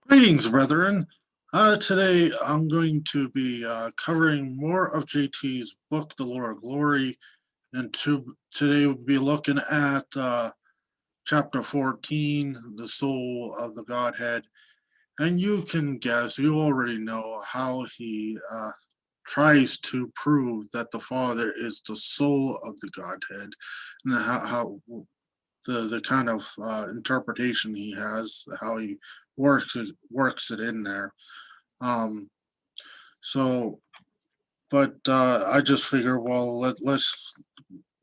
Greetings, brethren. Today I'm going to be covering more of JT's book, The Lord of Glory, and today we'll be looking at chapter 14, The Soul of the Godhead. And you can guess, you already know how he tries to prove that the Father is the soul of the Godhead, and how the kind of interpretation he has, how he works it in there. Um, so, but I just figure, well, let's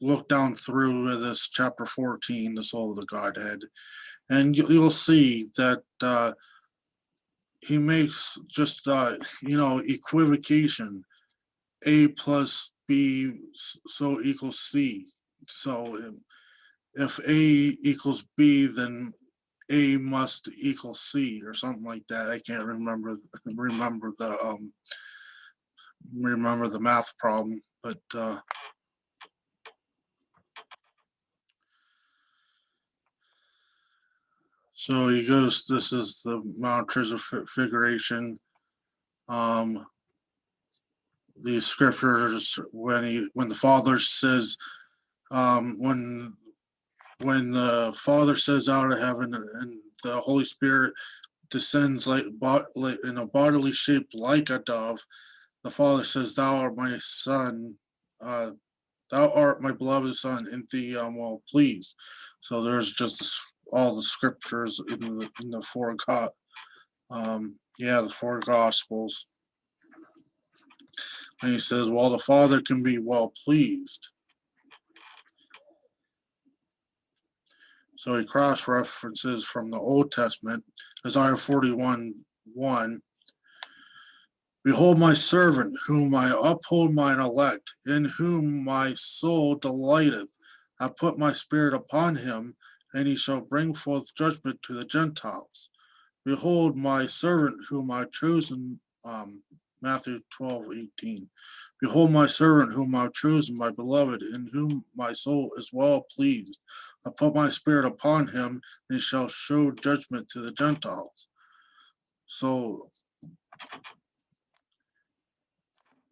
look down through this chapter 14, the soul of the Godhead, and you'll see that he makes just equivocation. A plus B so equals C. So if A equals B, then A must equal C or something like that. I can't remember the math problem, but so he goes. This is the Mount Transfiguration. Um, these scriptures when the Father says when the Father says out of heaven and the Holy Spirit descends like in a bodily shape like a dove, the Father says, "Thou art my Son, uh, thou art my beloved Son, in thee I'm well pleased." So there's just all the scriptures in the the four Gospels, and he says, "Well, the Father can be well pleased." So he cross references from the Old Testament, Isaiah 41:1. Behold my servant, whom I uphold mine elect, in whom my soul delighteth. I put my spirit upon him, and he shall bring forth judgment to the Gentiles. Behold my servant, whom I chosen. Matthew 12:18. Behold my servant, whom I have chosen, my beloved, in whom my soul is well pleased. I put my spirit upon him, and he shall show judgment to the Gentiles. So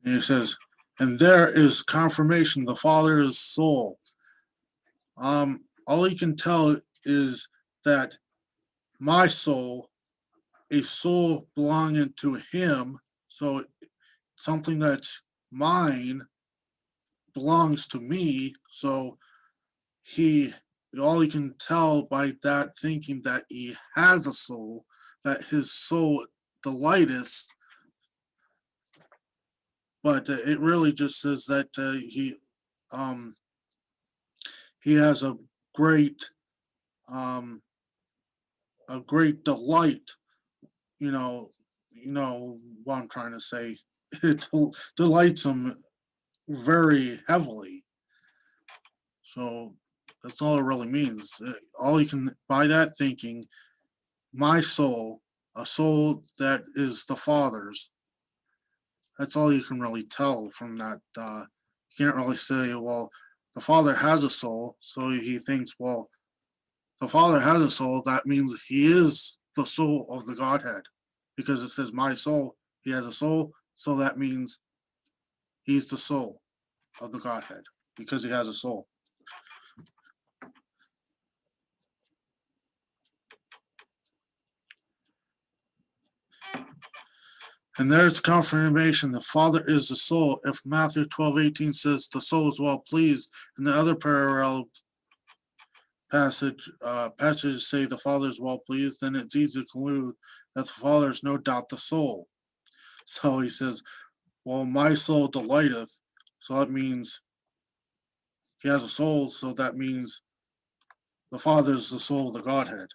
and he says, and there is confirmation the Father is soul. All he can tell is that my soul, a soul belonging to him, so something that's mine belongs to me. So he all he can tell by that thinking that he has a soul, that his soul delighteth, but it really just says that um, he has great um, a great delight. You know what I'm trying to say. It delights him very heavily. So that's all it really means. All you can by that thinking, my soul, a soul that is the Father's. That's all you can really tell from that. You can't really say, well, the Father has a soul, so he thinks, well, the Father has a soul. That means he is the soul of the Godhead, because it says, my soul, he has a soul, so that means he's the soul of the Godhead because he has a soul. And there's confirmation the Father is the soul. If Matthew 12:18 says the soul is well pleased, and the other parallel passages say the Father is well pleased, then it's easy to conclude that the Father is no doubt the soul. So he says, well, my soul delighteth. So that means he has a soul. So that means the Father is the soul of the Godhead.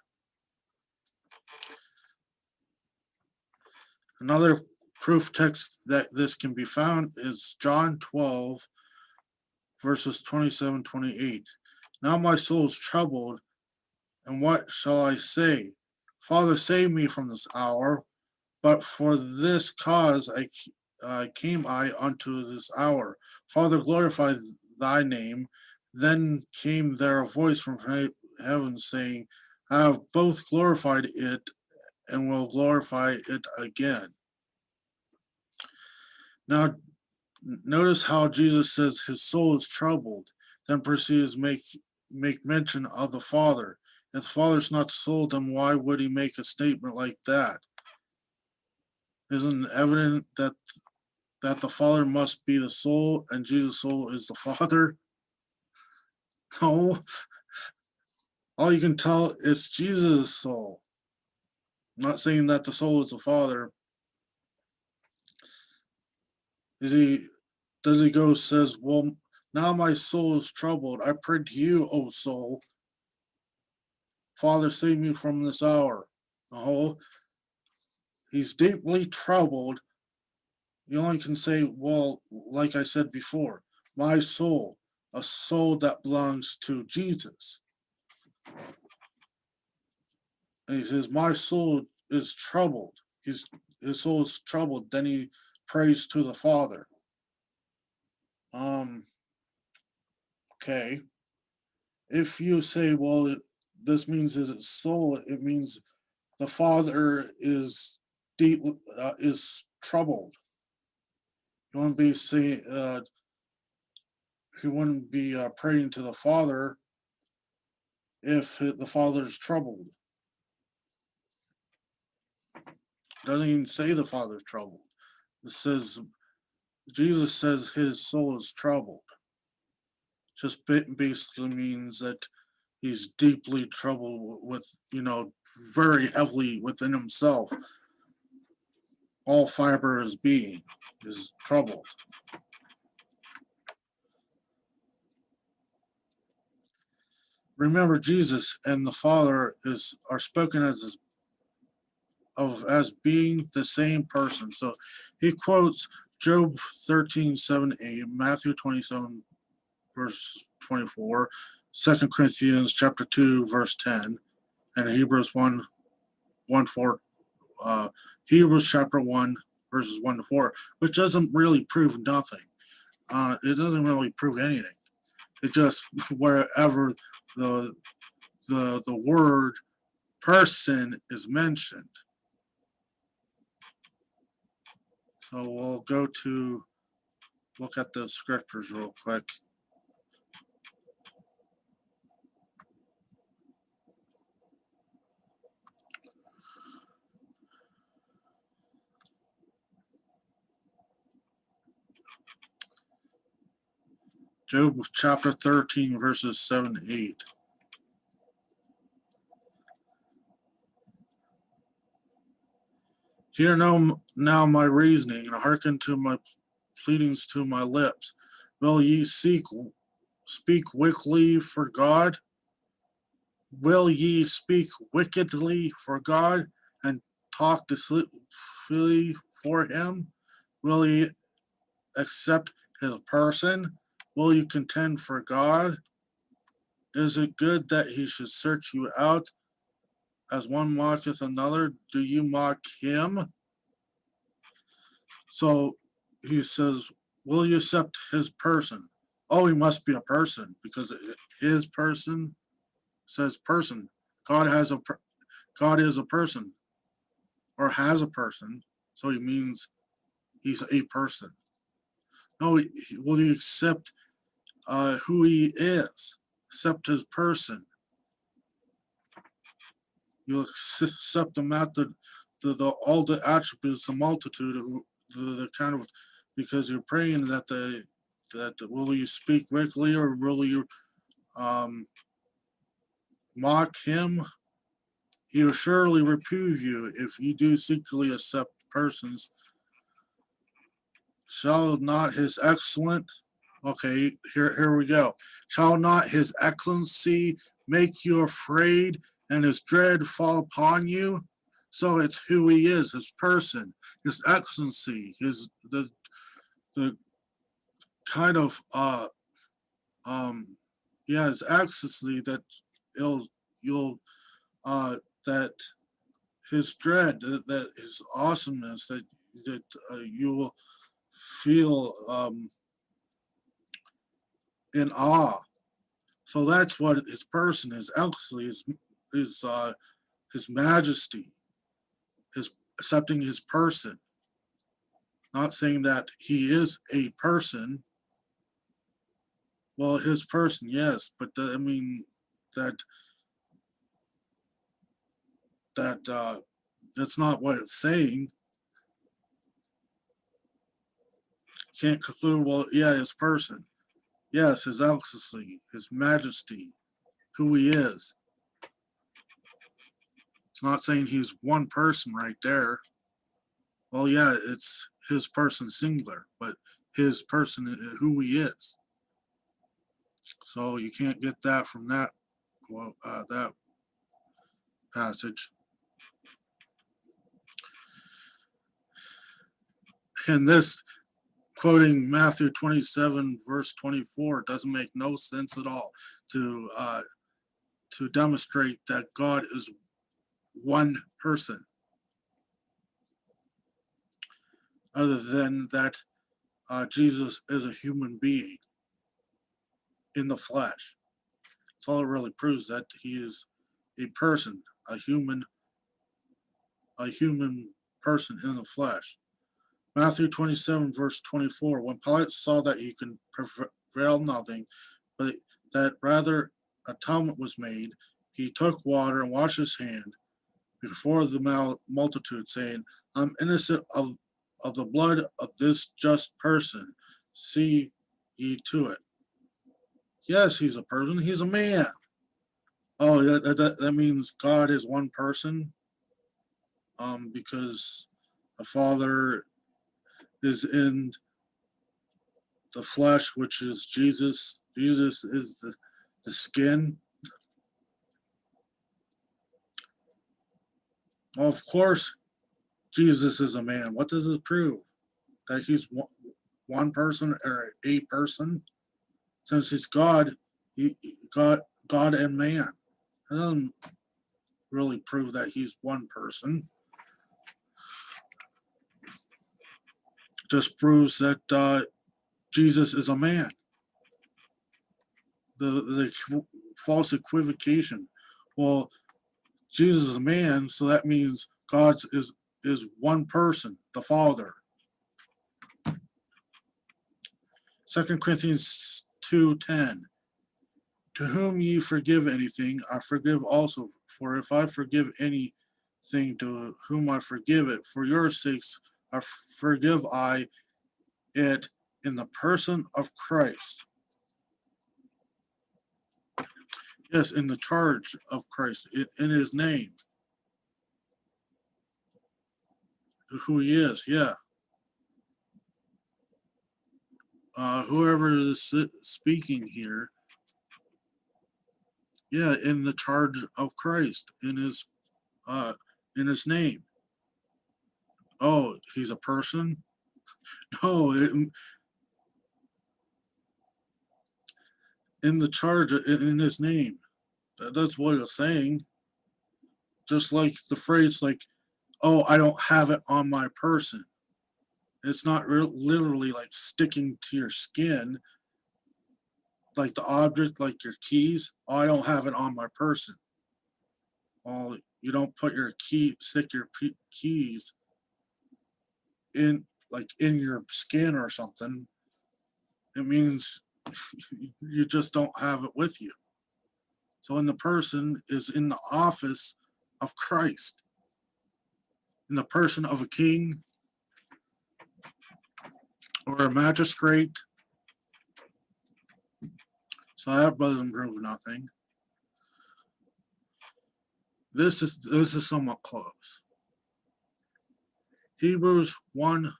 Another proof text that this can be found is John 12, verses 27-28. Now my soul is troubled, and what shall I say? Father, save me from this hour, but for this cause came I unto this hour. Father, glorify thy name. Then came there a voice from heaven saying, I have both glorified it and will glorify it again. Now, notice how Jesus says his soul is troubled, then proceeds make mention of the Father. If the Father's not the soul, then why would he make a statement like that? Isn't it evident that the Father must be the soul and Jesus' soul is the Father? No, all you can tell is Jesus' soul. I'm not saying that the soul is the Father. Is he? Does he go says, "Well, now my soul is troubled. I pray to you, O soul, Father, save me from this hour." No, he's deeply troubled. You only can say, well, like I said before, my soul, a soul that belongs to Jesus. And he says, my soul is troubled. His soul is troubled. Then he prays to the Father. Okay. If you say, well, this means his soul, it means the Father is deep, is troubled. You wouldn't be saying, he wouldn't be praying to the Father if the Father's troubled. Doesn't even say the Father's troubled. It says Jesus says his soul is troubled. Just basically means that he's deeply troubled with, very heavily within himself. All fiber of his being is troubled. Remember, Jesus and the Father are spoken as being the same person. So he quotes Job 13:7-8, Matthew 27 verse 24, 2 Corinthians chapter 2 verse 10, and Hebrews 1 4, Hebrews chapter 1 verses 1 to 4, which doesn't really prove nothing. It doesn't really prove anything. It just wherever the word person is mentioned. So we'll go to look at the scriptures real quick. Job chapter 13, verses 7 to 8. Hear now my reasoning, and hearken to my pleadings to my lips. Will ye speak wickedly for God? Will ye speak wickedly for God and talk deceitfully for him? Will ye accept his person? Will you contend for God? Is it good that he should search you out as one mocketh another? Do you mock him? So he says, will you accept his person? Oh, he must be a person because his person says person. God God is a person or has a person, so he means he's a person. No, will you accept who he is? Accept his person. You accept him at all the attributes, the multitude, the kind of, because you're praying that will you speak wickedly or will you mock him? He will surely reprove you if you do secretly accept persons. Shall not his excellent, okay, here we go. Shall not his excellency make you afraid and his dread fall upon you? So it's who he is, his person, his excellency, the kind of his excellency that you'll that his dread, that his awesomeness, that you will feel in awe. So that's what his person is. Actually, his majesty. his accepting his person, not saying that he is a person. Well, his person, yes, but I mean that that's not what it's saying. Can't conclude. Well, yeah, his person, yes, his excellency, his majesty, who he is. It's not saying he's one person right there. Well, yeah, it's his person singular, but his person, who he is. So you can't get that from that that passage. And this quoting Matthew 27 verse 24 doesn't make no sense at all to demonstrate that God is one person, other than that Jesus is a human being in the flesh. That's all it really proves, that he is a person, a human person in the flesh. Matthew 27, verse 24. When Pilate saw that he could prevail nothing, but that rather atonement was made, he took water and washed his hand before the multitude, saying, I'm innocent of the blood of this just person. See ye to it. Yes, he's a person. He's a man. Oh, that means God is one person, because the Father is in the flesh, which is Jesus. Jesus is the skin. Well, of course, Jesus is a man. What does it prove? That he's one person or a person? Since he's God, God and man. That doesn't really prove that he's one person. Just proves that Jesus is a man. The false equivocation. Well, Jesus is a man, so that means God is one person, the Father. 2 Corinthians 2:10. To whom ye forgive anything, I forgive also. For if I forgive anything to whom I forgive it, for your sakes I forgive I it in the person of Christ. Yes, in the charge of Christ, in his name, who he is, yeah. Whoever is speaking here, yeah, in the charge of Christ, in his name. Oh, he's a person? No, in the charge, in his name. That's what it's saying. Just like the phrase, like, oh, I don't have it on my person. It's not literally like sticking to your skin, like the object, like your keys. Oh, I don't have it on my person. Oh, you don't put your stick your keys in, like, in your skin or something. It means you just don't have it with you. So, in the person is in the office of Christ, in the person of a king or a magistrate. So that doesn't prove nothing. This is somewhat close. Hebrews 1,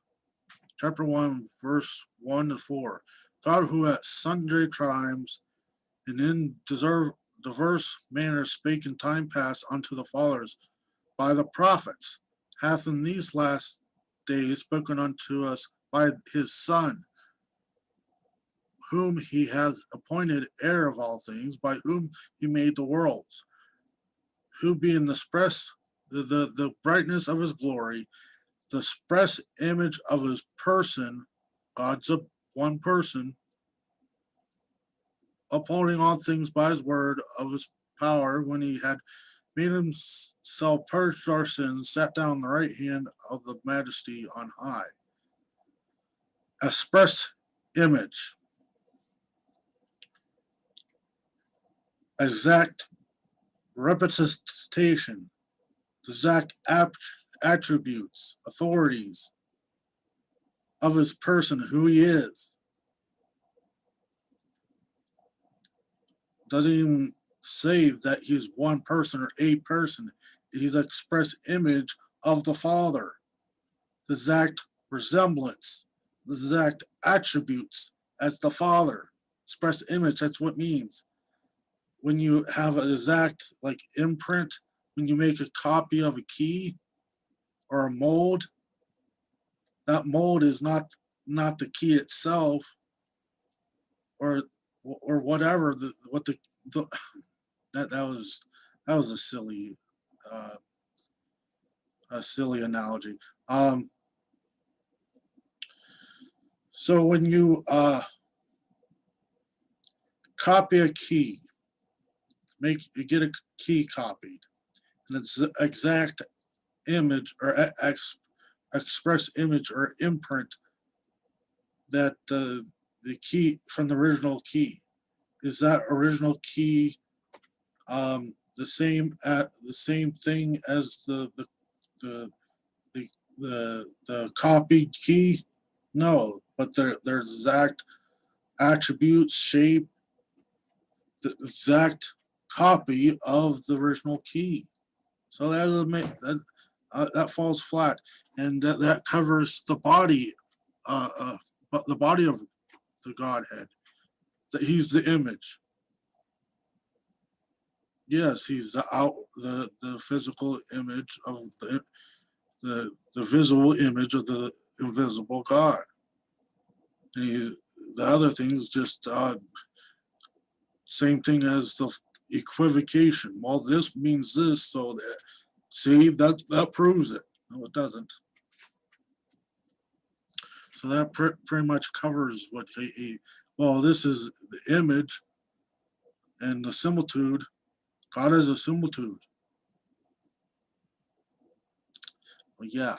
chapter 1, verse 1 to 4. God, who at sundry times and in diverse manners spake in time past unto the fathers by the prophets, hath in these last days spoken unto us by his Son, whom he hath appointed heir of all things, by whom he made the worlds, who being the brightness of his glory, the express image of his person, God's one person, upholding all things by his word of his power, when he had made himself purged our sins, sat down on the right hand of the majesty on high. Express image, exact representation, exact attributes, authorities of his person, who he is. Doesn't even say that he's one person or a person. He's an express image of the Father, the exact resemblance, the exact attributes as the Father. Express image, that's what it means. When you have an exact like imprint, when you make a copy of a key or a mold, that mold is not the key itself, or whatever the that was uh, a silly analogy. So when you copy a key, you get a key copied, and it's the exact image or express image or imprint that the key from the original key. Is that original key the same thing as the the copied key? No, but their exact attributes, shape, the exact copy of the original key. So that falls flat, and that covers the body, but the body of the Godhead. That he's the image. Yes, he's the physical image of the visible image of the invisible God. And the other things just same thing as the equivocation. Well, this means this, so that see that proves it. No, it doesn't. So that pretty much covers what well, this is the image and the similitude. God is a similitude. Well, yeah.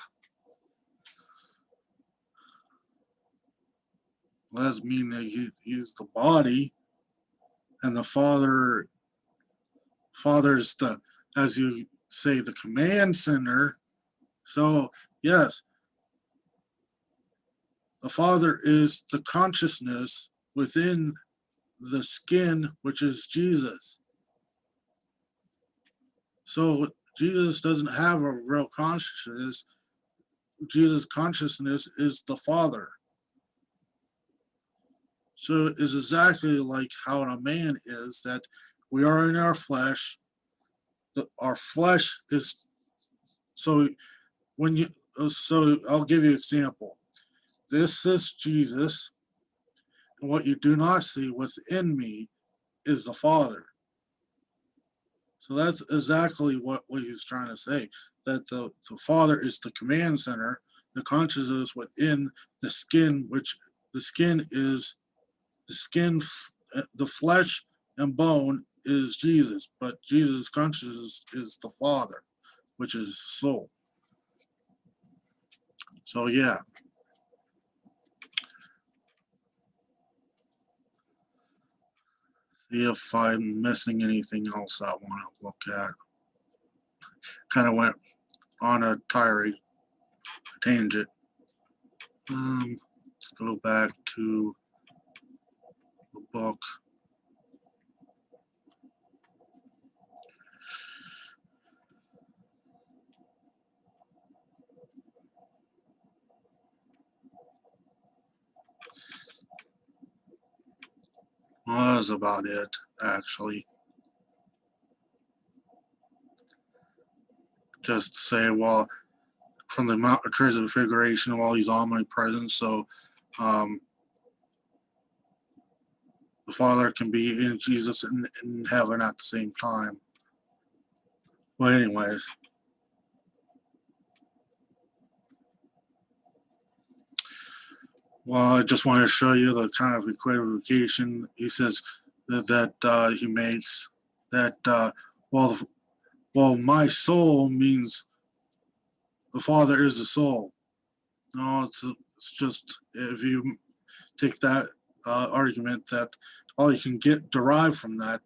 Well, that means that he's the body, and the Father's the, as you say, the command center. So yes, the Father is the consciousness within the skin, which is Jesus. So Jesus doesn't have a real consciousness. Jesus' consciousness is the Father. So it's exactly like how a man is, that we are in our flesh. Our flesh is, so when you, so I'll give you an example. This is Jesus, and what you do not see within me is the Father. So that's exactly what he's trying to say, that the Father is the command center, the consciousness within the skin, which the skin is the skin, the flesh and bone is Jesus, but Jesus' consciousness is the Father, which is soul. So yeah. See if I'm missing anything else I want to look at. Kind of went on a tangent. Let's go back to the book. Well, that's about it, actually. Just to say, well, from the transfiguration, while he's omnipresent, so the Father can be in Jesus and in heaven at the same time. Well, anyways. Well, I just want to show you the kind of equivocation he says that he makes, that well, well, my soul means the Father is the soul. No, it's just if you take that argument that all you can get derived from that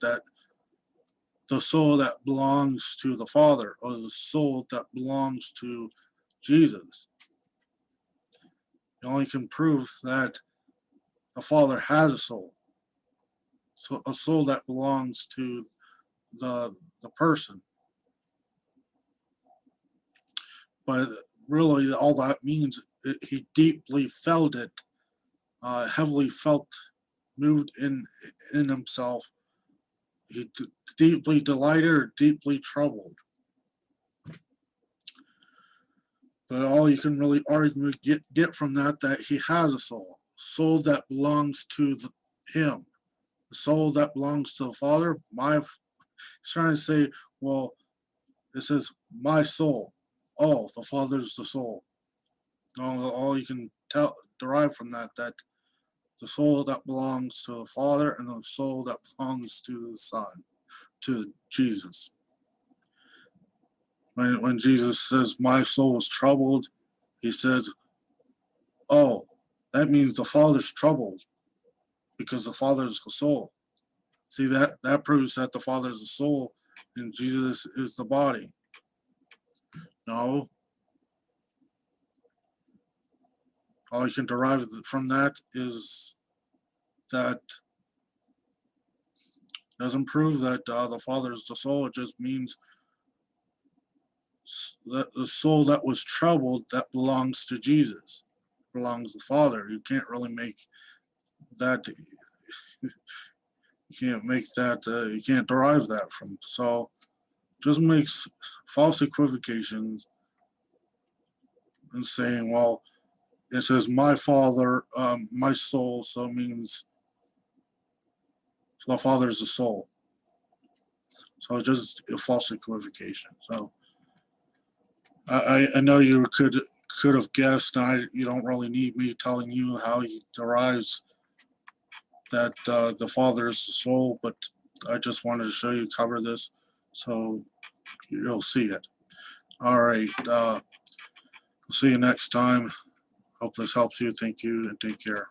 the soul that belongs to the Father or the soul that belongs to Jesus. You only can prove that the Father has a soul, so a soul that belongs to the person. But really, all that means he deeply felt it, heavily felt, moved in himself. He deeply delighted or deeply troubled. But all you can really argue get from that he has a soul that belongs to him, the soul that belongs to the Father. He's trying to say, well, it says my soul. Oh, the Father's the soul. All you can derive from that the soul that belongs to the Father and the soul that belongs to the Son, to Jesus. When Jesus says, my soul is troubled, he says, oh, that means the Father's troubled because the Father is the soul. See, that proves that the Father is the soul and Jesus is the body. No. All you can derive from that is that doesn't prove that the Father is the soul. It just means that the soul that was troubled that belongs to Jesus, belongs to the Father. You can't really make that. You can't make that. You can't derive that from. So just makes false equivocations and saying, well, it says my Father, my soul, so it means the Father is the soul. So it's just a false equivocation. So I know you could have guessed, and you don't really need me telling you how he derives that the Father is the soul, but I just wanted to show you, cover this, so you'll see it. All right. We'll see you next time. Hope this helps you. Thank you and take care.